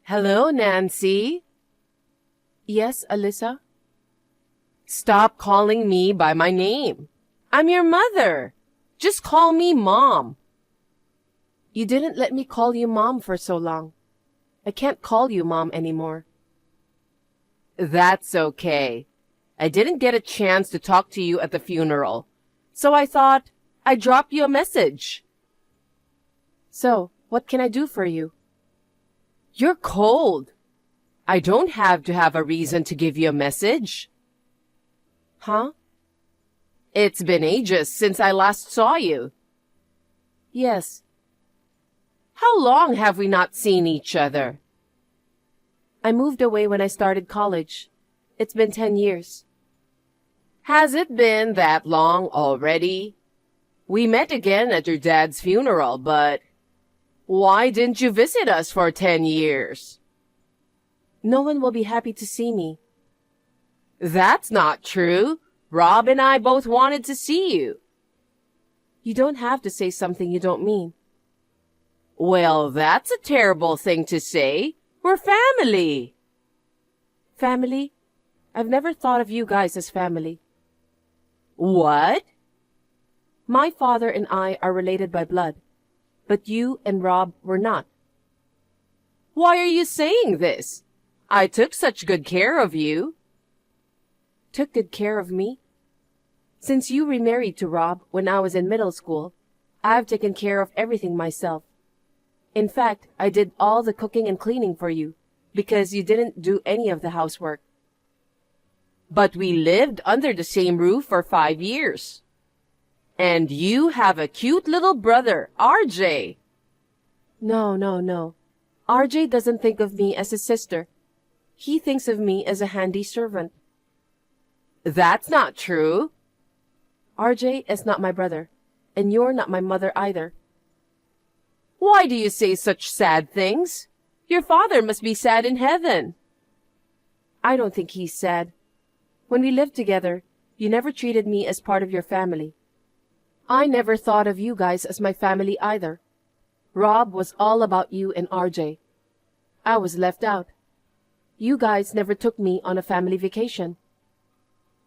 Hello, Nancy. Yes, Alyssa? Stop calling me by my name. I'm your mother. Just call me Mom. You didn't let me call you Mom for so long. I can't call you Mom anymore. That's okay. I didn't get a chance to talk to you at the funeral, so I thought I'd drop you a message. So, what can I do for you? You're cold. I don't have to have a reason to give you a message. Huh? It's been ages since I last saw you. Yes. How long have we not seen each other? I moved away when I started college. It's been 10 years. Has it been that long already? We met again at your dad's funeral, but why didn't you visit us for 10 years? No one will be happy to see me. That's not true. Rob and I both wanted to see you. You don't have to say something you don't mean. Well, that's a terrible thing to say. We're family. Family? I've never thought of you guys as family. What? My father and I are related by blood, but you and Rob were not. Why are you saying this? I took such good care of you. Took good care of me? Since you remarried to Rob when I was in middle school, I've taken care of everything myself. In fact, I did all the cooking and cleaning for you, because you didn't do any of the housework. But we lived under the same roof for 5 years. And you have a cute little brother, RJ. No. RJ doesn't think of me as his sister. He thinks of me as a handy servant. That's not true. RJ is not my brother, and you're not my mother either. Why do you say such sad things? Your father must be sad in heaven. I don't think he's sad. When we lived together, you never treated me as part of your family. I never thought of you guys as my family either. Rob was all about you and RJ. I was left out. You guys never took me on a family vacation.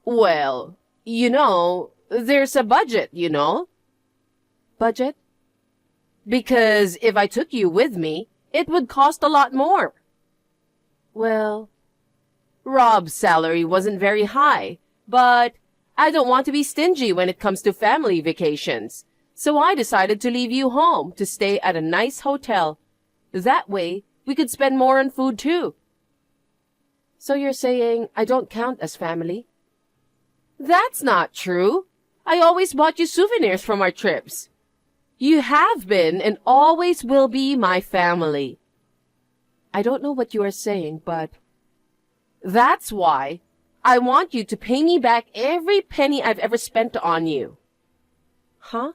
Well, there's a budget, Budget? Because if I took you with me, it would cost a lot more. Well, Rob's salary wasn't very high, but I don't want to be stingy when it comes to family vacations. So I decided to leave you home to stay at a nice hotel. That way, we could spend more on food too. So you're saying I don't count as family? That's not true. I always bought you souvenirs from our trips. You have been and always will be my family. I don't know what you are saying, but that's why I want you to pay me back every penny I've ever spent on you. Huh?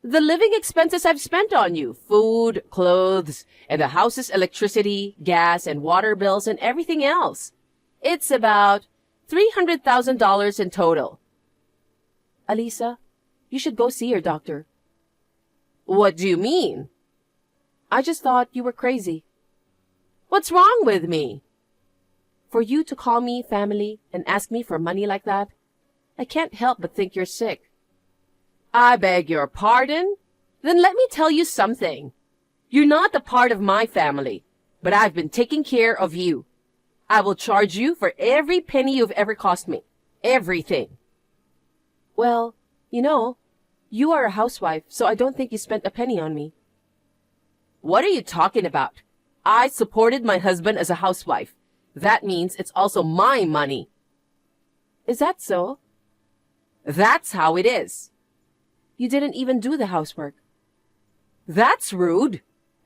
The living expenses I've spent on you, food, clothes, and the house's electricity, gas, and water bills, and everything else. It's about $300,000 in total. Alisa, you should go see your doctor. What do you mean? I just thought you were crazy. What's wrong with me? For you to call me family and ask me for money like that, I can't help but think you're sick. I beg your pardon? Then let me tell you something. You're not a part of my family, but I've been taking care of you. I will charge you for every penny you've ever cost me. Everything. Well, you are a housewife, so I don't think you spent a penny on me. What are you talking about? I supported my husband as a housewife. That means it's also my money. Is that so? That's how it is. You didn't even do the housework. That's rude.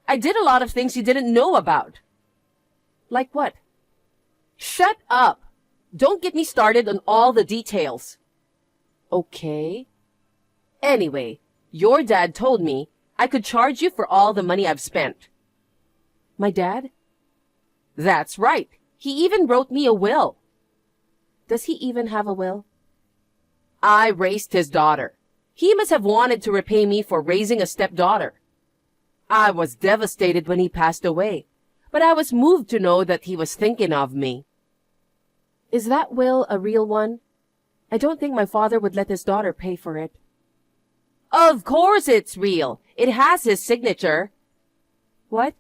I did a lot of things you didn't know about. Like what? Shut up. Don't get me started on all the details. Okay. Anyway, your dad told me I could charge you for all the money I've spent. My dad? That's right. He even wrote me a will. Does he even have a will? I raised his daughter. He must have wanted to repay me for raising a stepdaughter. I was devastated when he passed away, but I was moved to know that he was thinking of me. Is that will a real one? I don't think my father would let his daughter pay for it. Of course it's real. It has his signature. What?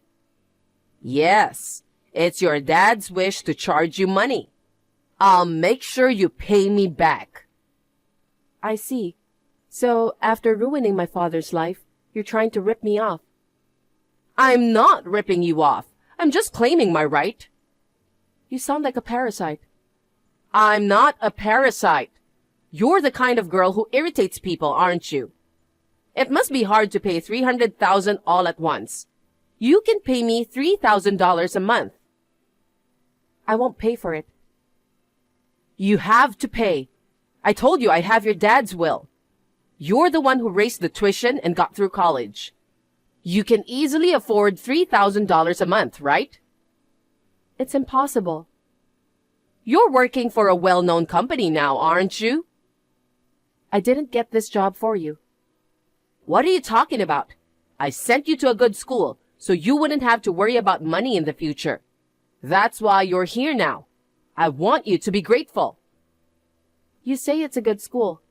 Yes, it's your dad's wish to charge you money. I'll make sure you pay me back. I see. So, after ruining my father's life, you're trying to rip me off. I'm not ripping you off. I'm just claiming my right. You sound like a parasite. I'm not a parasite. You're the kind of girl who irritates people, aren't you? It must be hard to pay $300,000 all at once. You can pay me $3,000 a month. I won't pay for it. You have to pay. I told you I have your dad's will. You're the one who raised the tuition and got through college. You can easily afford $3,000 a month, right? It's impossible. You're working for a well-known company now, aren't you? I didn't get this job for you. What are you talking about? I sent you to a good school so you wouldn't have to worry about money in the future. That's why you're here now. I want you to be grateful. You say it's a good school.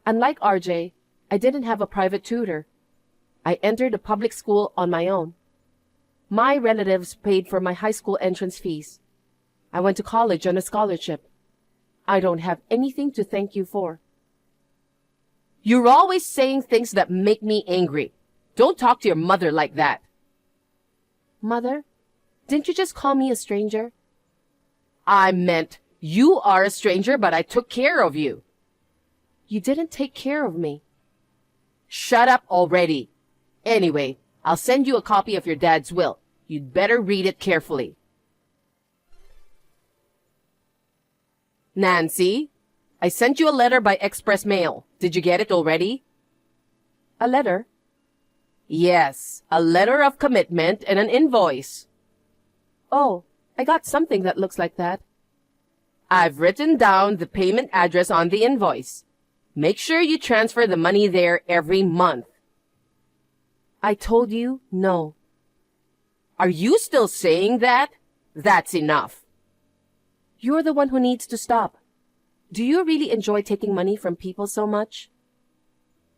Unlike RJ, I didn't have a private tutor. I entered a public school on my own. My relatives paid for my high school entrance fees. I went to college on a scholarship. I don't have anything to thank you for. You're always saying things that make me angry. Don't talk to your mother like that. Mother, didn't you just call me a stranger? I meant you are a stranger, but I took care of you. You didn't take care of me. Shut up already. Anyway, I'll send you a copy of your dad's will. You'd better read it carefully. Nancy, I sent you a letter by express mail. Did you get it already? A letter? Yes, a letter of commitment and an invoice. Oh, I got something that looks like that. I've written down the payment address on the invoice. Make sure you transfer the money there every month. I told you no. Are you still saying that? That's enough. You're the one who needs to stop. Do you really enjoy taking money from people so much?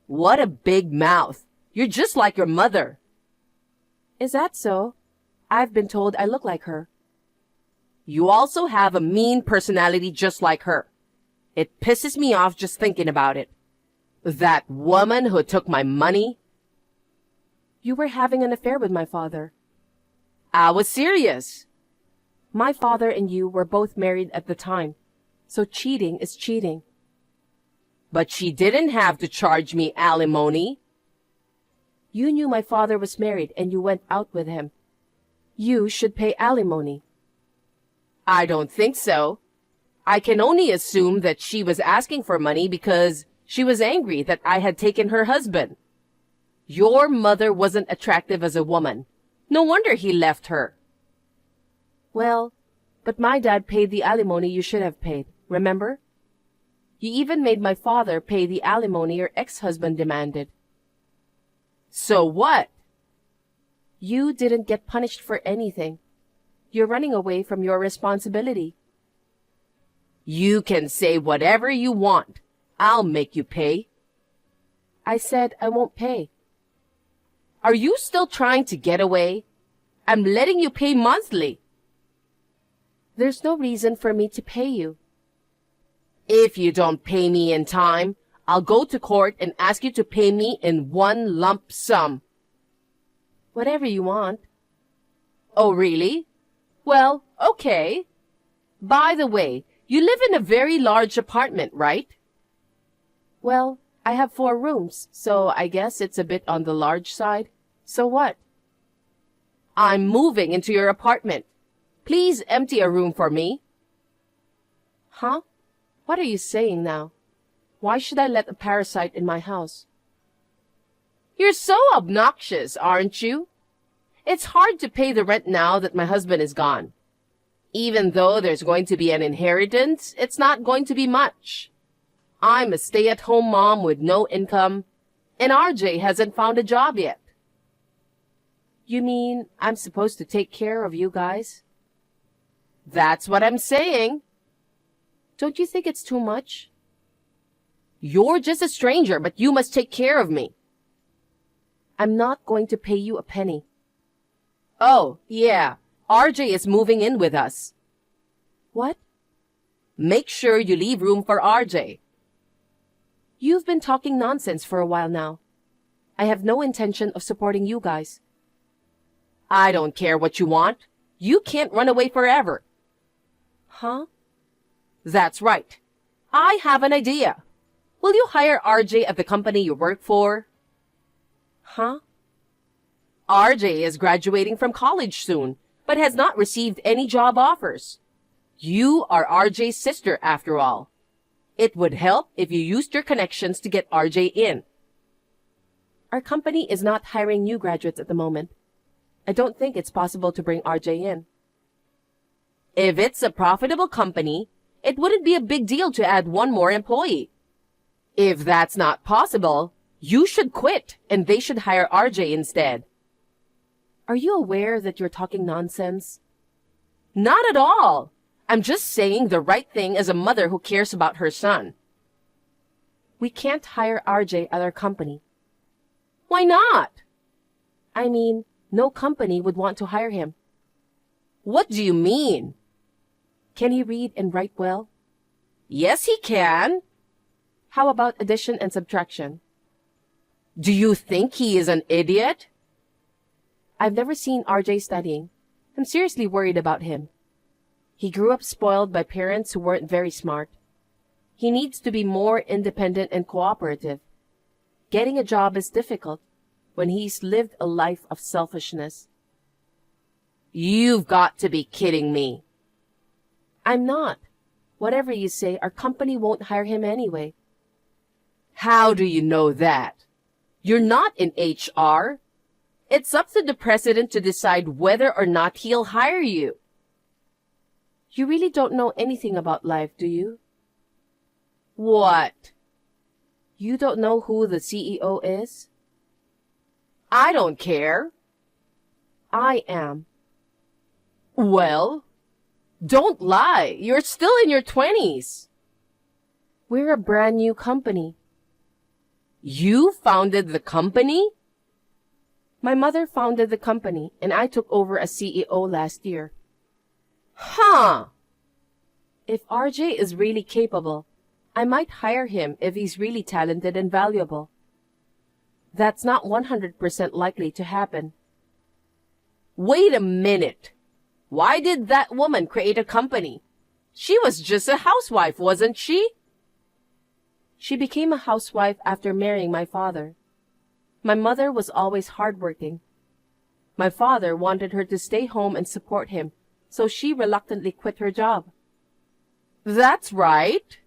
What a big mouth. You're just like your mother. Is that so? I've been told I look like her. You also have a mean personality just like her. It pisses me off just thinking about it. That woman who took my money. You were having an affair with my father. I was serious. My father and you were both married at the time, so cheating is cheating. But she didn't have to charge me alimony. You knew my father was married and you went out with him. You should pay alimony. I don't think so. I can only assume that she was asking for money because she was angry that I had taken her husband. Your mother wasn't attractive as a woman. No wonder he left her. Well, but my dad paid the alimony you should have paid, remember? You even made my father pay the alimony your ex-husband demanded. So what? You didn't get punished for anything. You're running away from your responsibility. You can say whatever you want. I'll make you pay. I said I won't pay. Are you still trying to get away? I'm letting you pay monthly. There's no reason for me to pay you. If you don't pay me in time, I'll go to court and ask you to pay me in one lump sum. Whatever you want. Oh, really? Well, okay. By the way, you live in a very large apartment, right? Well, I have 4 rooms, so I guess it's a bit on the large side. So what? I'm moving into your apartment. Please empty a room for me. Huh? What are you saying now? Why should I let a parasite in my house? You're so obnoxious, aren't you? It's hard to pay the rent now that my husband is gone. Even though there's going to be an inheritance, it's not going to be much. I'm a stay-at-home mom with no income, and RJ hasn't found a job yet. You mean I'm supposed to take care of you guys? That's what I'm saying. Don't you think it's too much? You're just a stranger, but you must take care of me. I'm not going to pay you a penny. Oh, yeah. RJ is moving in with us. What? Make sure you leave room for RJ. You've been talking nonsense for a while now. I have no intention of supporting you guys. I don't care what you want. You can't run away forever. Huh? That's right. I have an idea. Will you hire RJ at the company you work for? Huh? RJ is graduating from college soon, but has not received any job offers. You are RJ's sister, after all. It would help if you used your connections to get RJ in. Our company is not hiring new graduates at the moment. I don't think it's possible to bring RJ in. If it's a profitable company, it wouldn't be a big deal to add one more employee. If that's not possible, you should quit and they should hire RJ instead. Are you aware that you're talking nonsense? Not at all. I'm just saying the right thing as a mother who cares about her son. We can't hire RJ at our company. Why not? I mean, no company would want to hire him. What do you mean? Can he read and write well? Yes, he can. How about addition and subtraction? Do you think he is an idiot? I've never seen RJ studying. I'm seriously worried about him. He grew up spoiled by parents who weren't very smart. He needs to be more independent and cooperative. Getting a job is difficult when he's lived a life of selfishness. You've got to be kidding me. I'm not. Whatever you say, our company won't hire him anyway. How do you know that? You're not in HR. It's up to the president to decide whether or not he'll hire you. You really don't know anything about life, do you? What? You don't know who the CEO is? I don't care. I am. Well, don't lie. You're still in your 20s. We're a brand new company. You founded the company? My mother founded the company, and I took over as CEO last year. Huh. If RJ is really capable, I might hire him if he's really talented and valuable. That's not 100% likely to happen. Wait a minute. Why did that woman create a company? She was just a housewife, wasn't she? She became a housewife after marrying my father. My mother was always hardworking. My father wanted her to stay home and support him, so she reluctantly quit her job. That's right.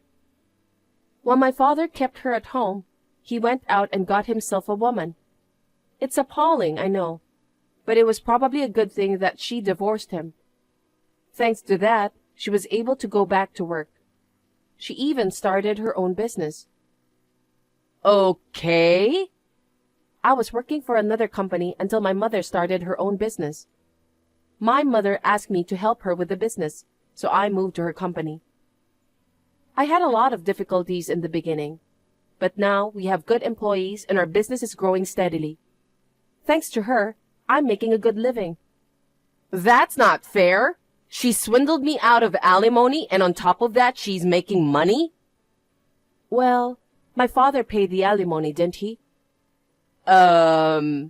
While my father kept her at home, he went out and got himself a woman. It's appalling, I know, but it was probably a good thing that she divorced him. Thanks to that, she was able to go back to work. She even started her own business. Okay. I was working for another company until my mother started her own business. My mother asked me to help her with the business, so I moved to her company. I had a lot of difficulties in the beginning, but now we have good employees and our business is growing steadily. Thanks to her, I'm making a good living. That's not fair. She swindled me out of alimony, and on top of that, she's making money? Well, my father paid the alimony, didn't he? Oh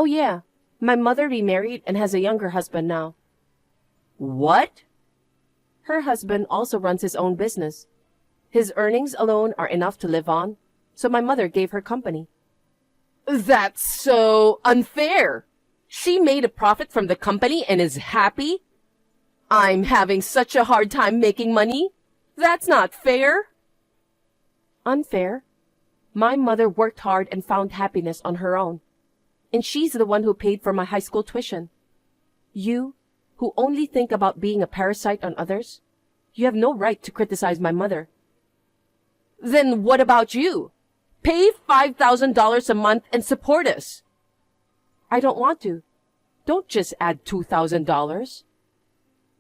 yeah, my mother remarried and has a younger husband now. What? Her husband also runs his own business. His earnings alone are enough to live on, so my mother gave her company. That's so unfair. She made a profit from the company and is happy? I'm having such a hard time making money. That's not fair. Unfair? My mother worked hard and found happiness on her own. And she's the one who paid for my high school tuition. You, who only think about being a parasite on others, you have no right to criticize my mother. Then what about you? Pay $5,000 a month and support us. I don't want to. Don't just add $2,000.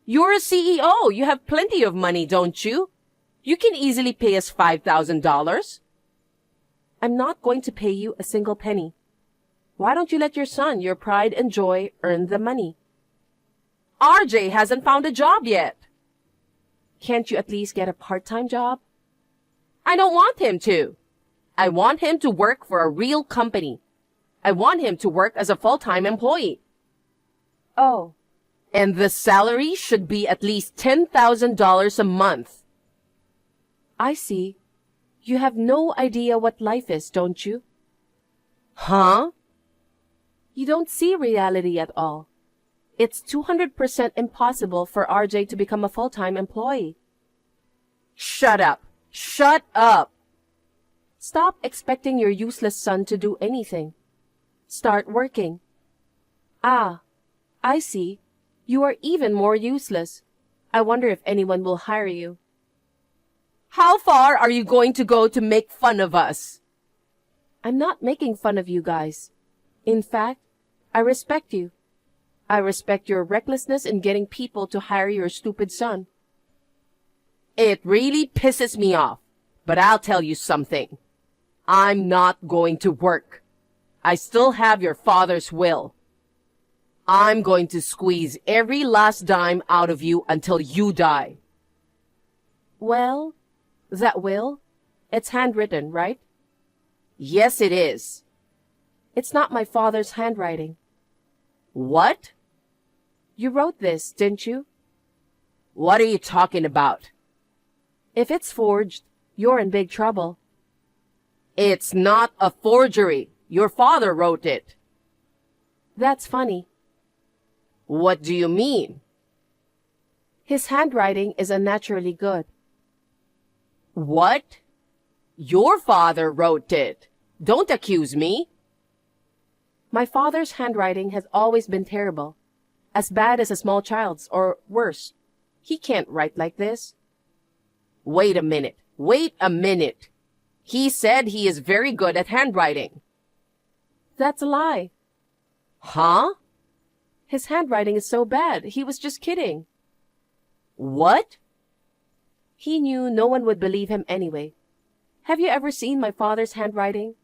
You're a CEO. You have plenty of money, don't you? You can easily pay us $5,000. I'm not going to pay you a single penny. Why don't you let your son, your pride and joy, earn the money? RJ hasn't found a job yet. Can't you at least get a part-time job? I don't want him to. I want him to work for a real company. I want him to work as a full-time employee. Oh, And the salary should be at least $10,000 a month. I see. You have no idea what life is, don't you? Huh? You don't see reality at all. It's 200% impossible for RJ to become a full-time employee. Shut up. Shut up. Stop expecting your useless son to do anything. Start working. Ah, I see. You are even more useless. I wonder if anyone will hire you. How far are you going to go to make fun of us? I'm not making fun of you guys. In fact, I respect you. I respect your recklessness in getting people to hire your stupid son. It really pisses me off, but I'll tell you something. I'm not going to work. I still have your father's will. I'm going to squeeze every last dime out of you until you die. Well, that will? It's handwritten, right? Yes, it is. It's not my father's handwriting. What? You wrote this, didn't you? What are you talking about? If it's forged, you're in big trouble. It's not a forgery. Your father wrote it. That's funny. What do you mean? His handwriting is unnaturally good. What? Your father wrote it. Don't accuse me. My father's handwriting has always been terrible. As bad as a small child's, or worse. He can't write like this. Wait a minute. Wait a minute. He said he is very good at handwriting. That's a lie. Huh? His handwriting is so bad, he was just kidding. What? He knew no one would believe him anyway. Have you ever seen my father's handwriting?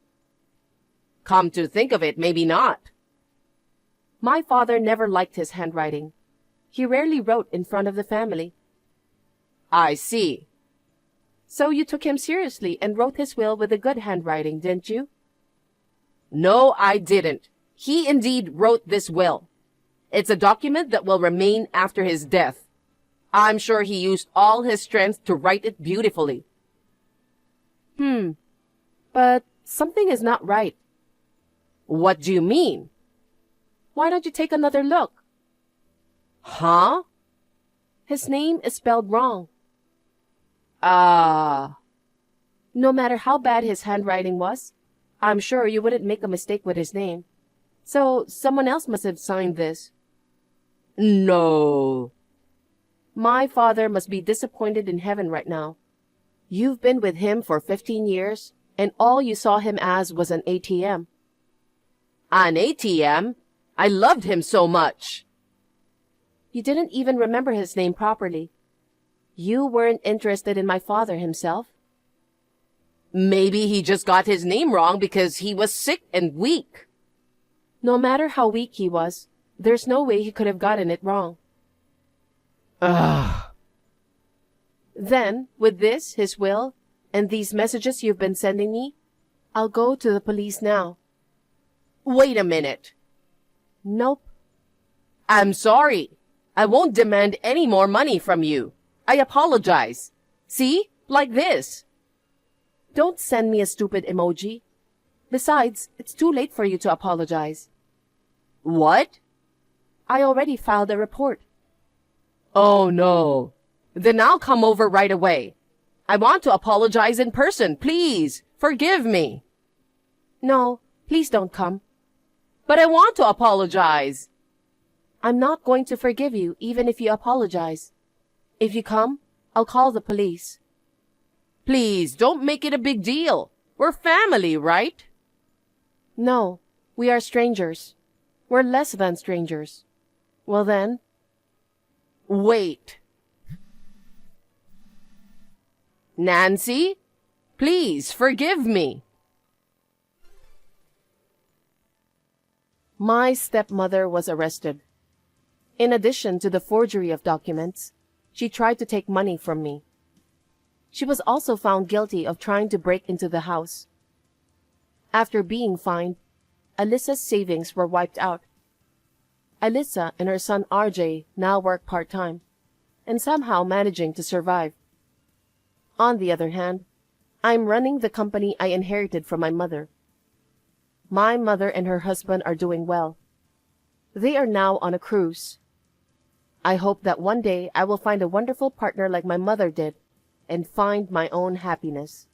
Come to think of it, maybe not. My father never liked his handwriting. He rarely wrote in front of the family. I see. So you took him seriously and wrote his will with a good handwriting, didn't you? No, I didn't. He indeed wrote this will. It's a document that will remain after his death. I'm sure he used all his strength to write it beautifully. But something is not right. What do you mean? Why don't you take another look? Huh? His name is spelled wrong. Ah. No matter how bad his handwriting was, I'm sure you wouldn't make a mistake with his name. So someone else must have signed this. No. My father must be disappointed in heaven right now. You've been with him for 15 years, and all you saw him as was an ATM. An ATM? I loved him so much. You didn't even remember his name properly. You weren't interested in my father himself. Maybe he just got his name wrong because he was sick and weak. No matter how weak he was, there's no way he could have gotten it wrong. Ugh. Then, with this, his will, and these messages you've been sending me, I'll go to the police now. Wait a minute. Nope. I'm sorry. I won't demand any more money from you. I apologize. See? Like this. Don't send me a stupid emoji. Besides, it's too late for you to apologize. What? I already filed a report. Oh no. Then I'll come over right away. I want to apologize in person, please. Forgive me. No, please don't come. But I want to apologize. I'm not going to forgive you even if you apologize. If you come, I'll call the police. Please, don't make it a big deal. We're family, right? No, we are strangers. We're less than strangers. Well then, Wait. Nancy, please forgive me. my stepmother was arrested. In addition to the forgery of documents, she tried to take money from me. She was also found guilty of trying to break into the house. After being fined, Alyssa's savings were wiped out. Alyssa and her son RJ now work part-time and somehow managing to survive. On the other hand, I'm running the company I inherited from my mother. My mother and her husband are doing well. They are now on a cruise. I hope that one day I will find a wonderful partner like my mother did and find my own happiness.